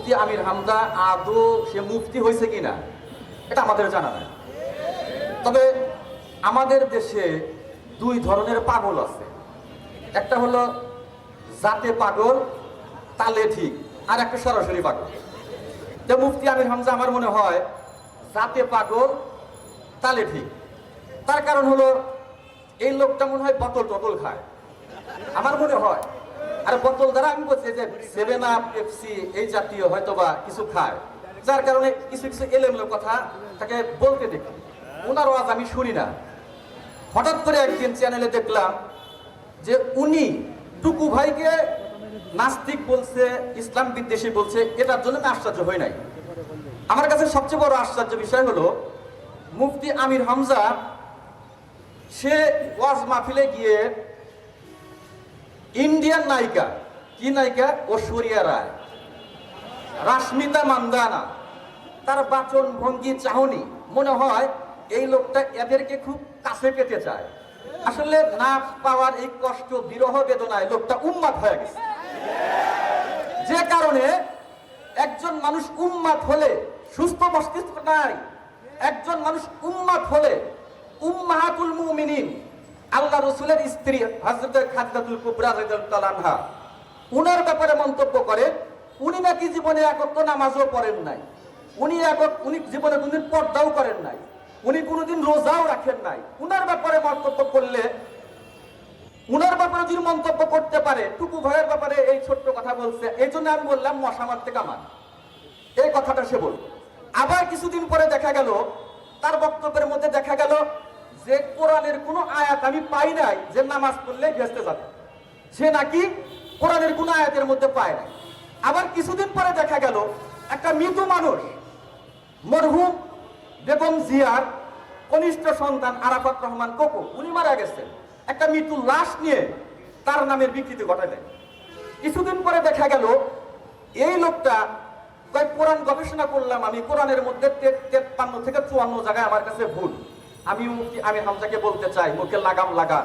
মুফতি আমির হামজা আদৌ সে মুফতি হয়েছে কিনা এটা আমাদের জানা নাই। তবে আমাদের দেশে দুই ধরনের পাগল আছে, একটা হলো জাতে পাগল তালে ঠিক, আর একটা সরাসরি পাগল। তো মুফতি আমির হামজা আমার মনে হয় জাতে পাগল তালে ঠিক। তার কারণ হলো এই লোকটা মনে হয় বোতল টতল খায় আমার মনে হয়, আর বোতল দ্বারা আমি বলছি যে 7 আপ পেপসি এই জাতীয় হয়তো বা কিছু খায়, যার কারণে কিছু কিছু এলোমেলো কথা তাকে বলতে দেখি, ওনার ওয়াজ আমি শুনি না। হঠাৎ করে একদিন চ্যানেলে দেখলাম যে উনি টুকু ভাইকে নাস্তিক বলছে, ইসলাম বিদ্বেষী বলছে। এটার জন্য আমি আশ্চর্য হই নাই। আমার কাছে সবচেয়ে বড় আশ্চর্য বিষয় হলো মুফতি আমির হামজা সে ওয়াজ মাহফিলে গিয়ে ইন্ডিয়ান নায়িকা, কি নায়িকা, ঐশ্বরিয়া রায়, রাশ্মিতা মান্দানা, তার বাচন ভঙ্গি চাহনি, মনে হয় এই লোকটা এদেরকে খুব কাছে পেতে চায়। আসলে না পাওয়ার এই কষ্ট বিরহ বেদনায় লোকটা উন্মাদ হয়ে গেছে। যে কারণে একজন মানুষ উন্মাদ হলে সুস্থ মস্তিষ্ক নাই, একজন মানুষ উন্মাদ হলে উম্মাহাতুল মুমিনিন আল্লাহ রাসূলের স্ত্রী হযরত খাদিজাতুল কুবরা রাদিয়াল্লাহু আনহা উনার ব্যাপারে মন্তব্য করে উনি নাকি জীবনে একত্র নামাজও পড়েন নাই, উনি জীবনে কোনদিন পর্দাও করেন নাই, উনি কোনোদিন রোজাও রাখেন নাই। উনার ব্যাপারে মন্তব্য করলে, উনার ব্যাপারে যদি মন্তব্য করতে পারে, টুকু ভাইয়ের ব্যাপারে এই ছোট্ট কথা বলছে, এই জন্য আমি বললাম মশা মারতে কামান, এই কথাটা সে বল। আবার কিছুদিন পরে দেখা গেল তার বক্তব্যের মধ্যে দেখা গেল যে কোরআনের কোনো আয়াত আমি পাই নাই যে নামাজ পড়লে ভেস্তে যাবে, সে নাকি কোরআনের কোনো আয়াতের মধ্যে পায় নাই। আবার কিছুদিন পরে দেখা গেল একটা মৃত মানুষ, মরহুম বেগম জিয়ার কনিষ্ঠ সন্তান আরাফাত রহমান কোকো, উনি মারা গেছেন, একটা মৃত্যু লাশ নিয়ে তার নামের বিকৃতি ঘটালেন। কিছুদিন পরে দেখা গেল এই লোকটা কোরআন গবেষণা করলাম আমি, কোরআনের মধ্যে 53 থেকে 54 জায়গায় আমার কাছে ভুল। আমি মুফতি আমির হামজাকে বলতে চাই, মুখে লাগাম লাগা।